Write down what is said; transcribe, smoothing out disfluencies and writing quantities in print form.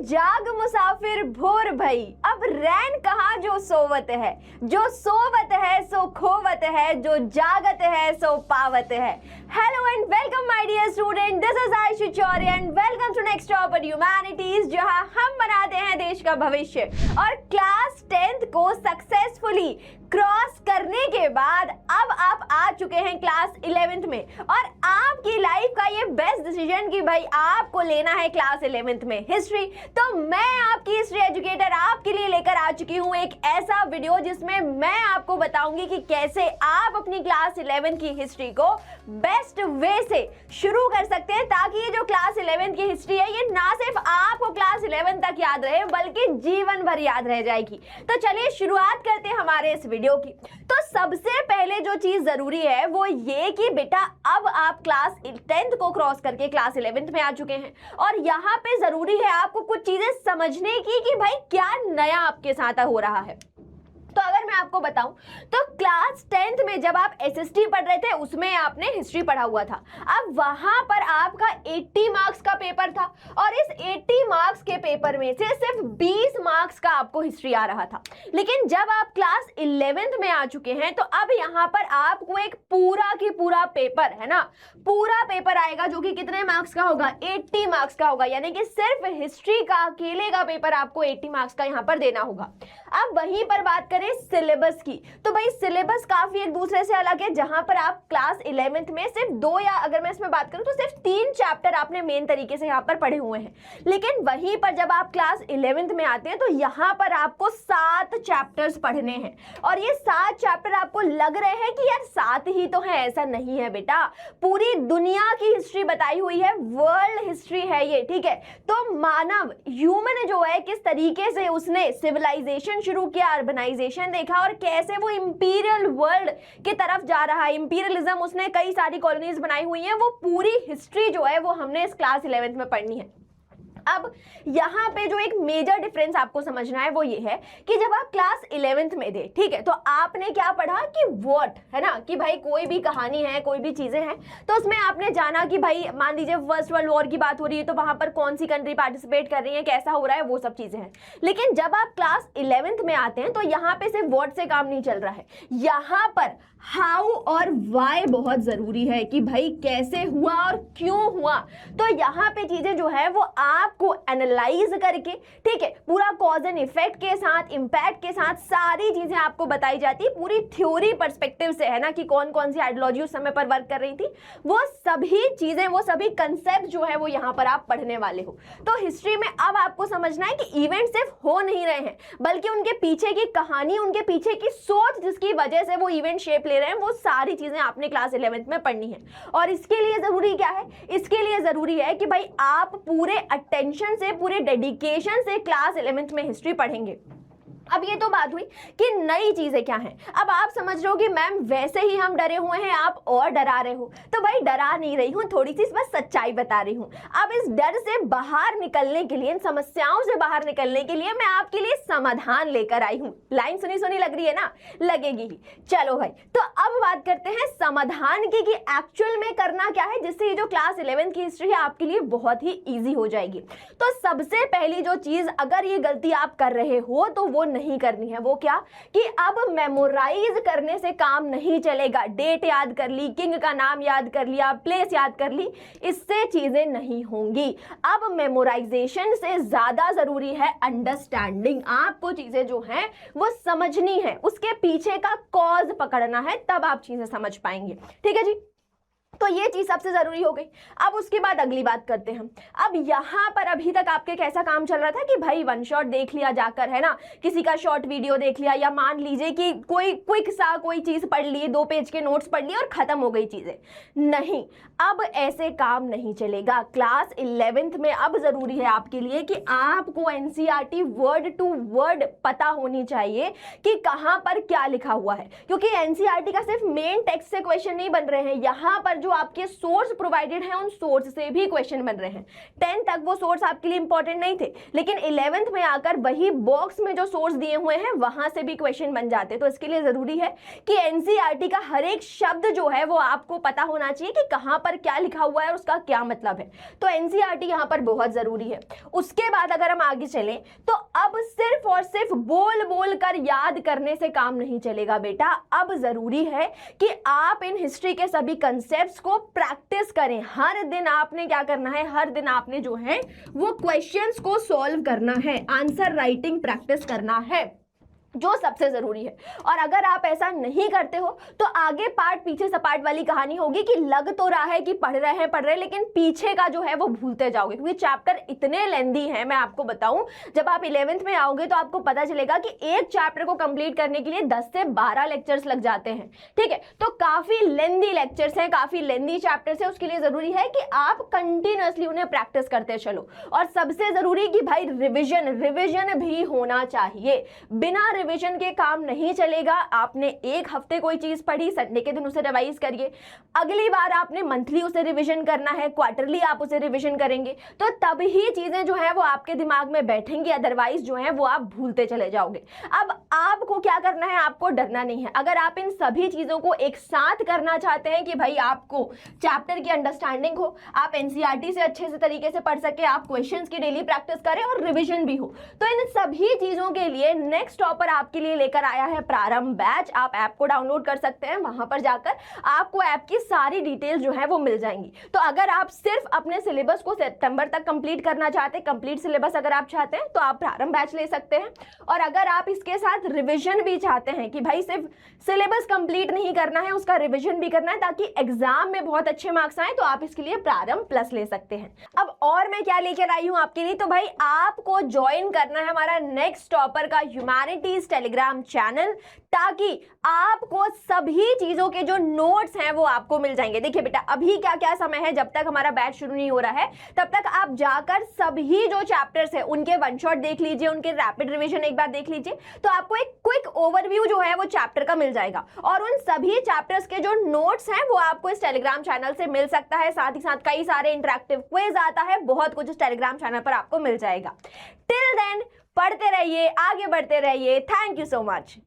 जाग मुसाफिर भोर भई, अब रैन कहाँ जो सोवत है, जो सोवत है सो खोवत है, जो जागत है सो पावत है। Hello and welcome my dear student, this is Ayushi Chaure and welcome to next top humanities, जहां हम बनाते हैं देश का भविष्य। और क्लास 10th को सक्सेसफुली क्रॉस करने के बाद अब आप आ चुके हैं क्लास 11th में, और आपकी लाइफ का ये बेस्ट डिसीजन कि भाई आपको लेना है क्लास 11th में हिस्ट्री। तो मैं आपकी हिस्ट्री एजुकेटर आपके लिए लेकर आ चुकी हूँ एक ऐसा वीडियो जिसमें मैं आपको बताऊंगी कि कैसे आप अपनी क्लास 11 की हिस्ट्री को बेस्ट वे से शुरू कर सकते हैं, ताकि ये जो क्लास 11 की हिस्ट्री है ये ना सिर्फ आपको क्लास 11 तक याद रहे बल्कि जीवन भर याद रह जाएगी। तो चलिए शुरुआत करते हैं हमारे इस वीडियो की। तो सबसे पहले जो चीज जरूरी है वो ये कि बेटा अब आप क्लास 10th को क्रॉस करके क्लास 11th में आ चुके हैं, और यहाँ पे जरूरी है आपको कुछ चीजें समझने की कि भाई क्या नया आपके साथ हो रहा है। तो अगर मैं आपको बताऊं तो क्लास 10th में जब आप एसएसटी पढ़ रहे थे उसमें आपने हिस्ट्री पढ़ा हुआ था। अब वहां पर आपका 80 मार्क्स का पेपर था, और इस 80 मार्क्स के पेपर में से सिर्फ 20 मार्क्स का आपको हिस्ट्री आ रहा था। लेकिन जब आप क्लास 11th में आ चुके हैं तो अब यहाँ पर आपको एक पूरा की पूरा पेपर है ना, पूरा पेपर आएगा जो कि कितने मार्क्स का होगा, 80 मार्क्स का होगा। यानी कि सिर्फ हिस्ट्री का अकेले का पेपर आपको 80 मार्क्स का यहाँ पर देना होगा। अब वहीं पर बात करें सिलेबस की, तो भाई सिलेबस काफी एक दूसरे से अलग है। जहां पर आप क्लास 11th में सिर्फ 2 या अगर मैं इसमें बात करूं तो सिर्फ 3 चैप्टर आपने मेन तरीके से यहाँ पर पढ़े हुए हैं, लेकिन वहीं पर जब आप क्लास 11th में आते हैं तो यहाँ पर आपको 7 चैप्टर्स पढ़ने हैं। और ये 7 चैप्टर आपको लग रहे हैं कि यार 7 ही तो है, ऐसा नहीं है बेटा, पूरी दुनिया की हिस्ट्री बताई हुई है, वर्ल्ड हिस्ट्री है ये, ठीक है। तो मानव ह्यूमन जो है किस तरीके से उसने सिविलाइजेशन शुरू किया, अर्बनाइजेशन देखा, और कैसे वो इंपीरियल वर्ल्ड की तरफ जा रहा है, इंपीरियलिज्म, उसने कई सारी कॉलोनीज बनाई हुई हैं, वो पूरी हिस्ट्री जो है वो हमने इस क्लास 11th में पढ़नी है। अब यहाँ पे जो एक मेजर डिफरेंस आपको समझना है वो ये है कि जब आप क्लास 11th में थे, ठीक है, तो आपने क्या पढ़ा कि व्हाट है ना, कि भाई कोई भी कहानी है, कोई भी चीजें हैं, तो उसमें आपने जाना कि भाई मान लीजिए फर्स्ट वर्ल्ड वॉर की बात हो रही है तो वहां पर कौन सी कंट्री पार्टिसिपेट कर रही है, कैसा हो रहा है, वो सब चीजें हैं। लेकिन जब आप क्लास 11th में आते हैं तो यहाँ पे सिर्फ व्हाट से काम नहीं चल रहा है, यहाँ पर हाउ और वाई बहुत जरूरी है कि भाई कैसे हुआ और क्यों हुआ। तो यहाँ पे चीजें जो है वो आपको एनालाइज करके, ठीक है, पूरा कॉज एंड इफेक्ट के साथ, इंपैक्ट के साथ सारी चीजें आपको बताई जाती है पूरी थ्योरी पर्सपेक्टिव से, है ना, कि कौन कौन सी आइडियोलॉजी उस समय पर वर्क कर रही थी, वो सभी चीजें, वो सभी कंसेप्ट जो है वो यहाँ पर आप पढ़ने वाले हो। तो हिस्ट्री में अब आपको समझना है कि इवेंट सिर्फ हो नहीं रहे हैं बल्कि उनके पीछे की कहानी, उनके पीछे की सोच जिसकी वजह से वो इवेंट शेप ले रहे हैं, वो सारी चीजें आपने क्लास 11th में पढ़नी है। और इसके लिए जरूरी क्या है, इसके लिए जरूरी है कि भाई आप पूरे अटेंशन से, पूरे डेडिकेशन से क्लास 11th में हिस्ट्री पढ़ेंगे। अब ये तो बात हुई कि नई चीजें क्या हैं। अब आप समझ रहे हो कि मैम वैसे ही हम डरे हुए हैं, आप और डरा रहे हो। तो भाई डरा नहीं रही हूं, थोड़ी सी बस सच्चाई बता रही हूं। अब इस डर से बाहर निकलने के लिए, इन समस्याओं से बाहर निकलने के लिए मैं आपके लिए समाधान लेकर आई हूं। लाइन सुनी सुनी लग रही है ना, लगेगी ही। चलो भाई, तो अब बात करते हैं समाधान की कि एक्चुअल में करना क्या है, जिससे ये जो क्लास 11 की हिस्ट्री है आपके लिए बहुत ही ईजी हो जाएगी। तो सबसे पहली जो चीज, अगर ये गलती आप कर रहे हो तो वो नहीं करनी है, वो क्या कि अब मेमोराइज करने से काम नहीं चलेगा। डेट याद कर ली, किंग का नाम याद कर लिया, प्लेस याद कर ली, इससे चीजें नहीं होंगी। अब मेमोराइजेशन से ज्यादा जरूरी है अंडरस्टैंडिंग। आपको चीजें जो हैं वो समझनी है, उसके पीछे का कॉज पकड़ना है, तब आप चीजें समझ पाएंगे। ठीक है जी, तो ये चीज सबसे जरूरी हो गई। अब उसके बाद अगली बात करते हैं। अब यहाँ पर अभी तक आपके कैसा काम चल रहा था कि भाई वन शॉट देख लिया जाकर, है ना, किसी का शॉर्ट वीडियो देख लिया, या मान लीजिए कि कोई क्विक सा कोई चीज पढ़ ली, 2 पेज के नोट्स पढ़ लिए और खत्म हो गई चीजें। नहीं, अब ऐसे काम नहीं चलेगा। क्लास 11th में अब जरूरी है आपके लिए कि आपको एनसीईआरटी वर्ड टू वर्ड पता होनी चाहिए कि कहाँ पर क्या लिखा हुआ है, क्योंकि एनसीईआरटी का सिर्फ मेन टेक्स्ट से क्वेश्चन नहीं बन रहे हैं। यहाँ पर जो आपके सोर्स प्रोवाइडेड है उन सोर्स से भी क्वेश्चन बन रहे हैं। 10 तक वो सोर्स आपके लिए इंपॉर्टेंट नहीं थे, लेकिन 11th में आकर वही बॉक्स में जो सोर्स दिए हुए हैं वहां से भी क्वेश्चन बन जाते। तो इसके लिए जरूरी है कि एनसीईआरटी का हर एक शब्द जो है वो आपको पता होना चाहिए कि कहां पर क्या लिखा हुआ है और उसका क्या मतलब है। तो एनसीईआरटी यहां पर बहुत जरूरी है। उसके बाद अगर हम आगे चलें तो अब सिर्फ और सिर्फ बोल बोल कर याद करने से काम नहीं चलेगा बेटा। अब जरूरी है कि आप इन हिस्ट्री के सभी कंसेप्ट्स को प्रैक्टिस करें। हर दिन आपने क्या करना है, हर दिन आपने जो है वो क्वेश्चंस को सॉल्व करना है, आंसर राइटिंग प्रैक्टिस करना है, जो सबसे जरूरी है। और अगर आप ऐसा नहीं करते हो तो आगे पार्ट पीछे सपाट वाली कहानी होगी कि लग तो रहा है कि पढ़ रहे हैं लेकिन पीछे का जो है वो भूलते जाओगे, क्योंकि चैप्टर इतने लेंदी हैं। मैं आपको बताऊं, जब आप 11th में आओगे तो आपको पता चलेगा कि एक चैप्टर को कंप्लीट करने के लिए 10 से 12 लेक्चर्स लग जाते हैं। ठीक है, तो काफी लेंदी लेक्चर्स हैं, काफी लेंदी चैप्टर्स है। उसके लिए जरूरी है कि आप कंटिन्यूअसली उन्हें प्रैक्टिस करते चलो। और सबसे जरूरी कि भाई रिविजन भी होना चाहिए। बिना रिवीजन के काम नहीं चलेगा। आपने एक हफ्ते कोई चीज पढ़ी, संडे के दिन उसे रिवाइज करिए, अगली बार आपने मंथली उसे रिवीजन करना है, क्वार्टरली आप उसे रिवीजन करेंगे, तो तब ही चीजें जो है वो आपके दिमाग में बैठेंगी। अदरवाइज जो है वो आप भूलते चले जाओगे। अब आपको क्या करना है, आपको डरना नहीं है। अगर आप इन सभी चीजों को एक साथ करना चाहते हैं कि भाई आपको चैप्टर की अंडरस्टैंडिंग हो, आप एनसीईआरटी से अच्छे से तरीके से पढ़ सके, आप क्वेश्चंस की डेली प्रैक्टिस करें और रिवीजन भी हो, तो इन सभी चीजों के लिए नेक्स्ट टॉपर आपके लिए लेकर आया है प्रारंभ बैच। आप ऐप को डाउनलोड कर सकते हैं, वहां पर जाकर आपको ऐप की सारी डिटेल्स जो है वो मिल जाएंगी। तो अगर आप सिर्फ अपने सिलेबस को सितंबर तक कंप्लीट करना चाहते हैं, कंप्लीट सिलेबस अगर आप चाहते हैं तो आप प्रारंभ बैच ले सकते हैं। और अगर आप इसके साथ रिवीजन भी चाहते हैं कि भाई सिर्फ सिलेबस कंप्लीट नहीं करना है, उसका रिवीजन भी करना है ताकि एग्जाम में बहुत अच्छे मार्क्स आए, तो आप इसके लिए प्रारंभ प्लस ले सकते हैं। अब और मैं क्या लेकर आई हूं आपके लिए, तो भाई आपको ज्वाइन करना है हमारा नेक्स्ट टॉपर का ह्यूमैनिटीज टेलीग्राम चैनल, ताकि आपको सभी चीजों के जो नोट्स हैं वो आपको मिल जाएंगे। देखिए बेटा, अभी क्या क्या समय है, जब तक हमारा बैच शुरू नहीं हो रहा है तब तक आप जाकर सभी जो चैप्टर्स हैं उनके वन शॉट देख लीजिए, उनके रैपिड रिवीजन एक बार देख लीजिए, तो आपको एक क्विक ओवरव्यू जो है वो चैप्टर का मिल जाएगा। और उन सभी चैप्टर्स के जो नोट्स हैं वो आपको इस टेलीग्राम चैनल से मिल सकता है। साथ ही साथ कई सारे इंटरैक्टिव क्विज आता है, बहुत कुछ इस टेलीग्राम चैनल पर आपको मिल जाएगा। टिल देन पढ़ते रहिए, आगे बढ़ते रहिए। Thank you so much.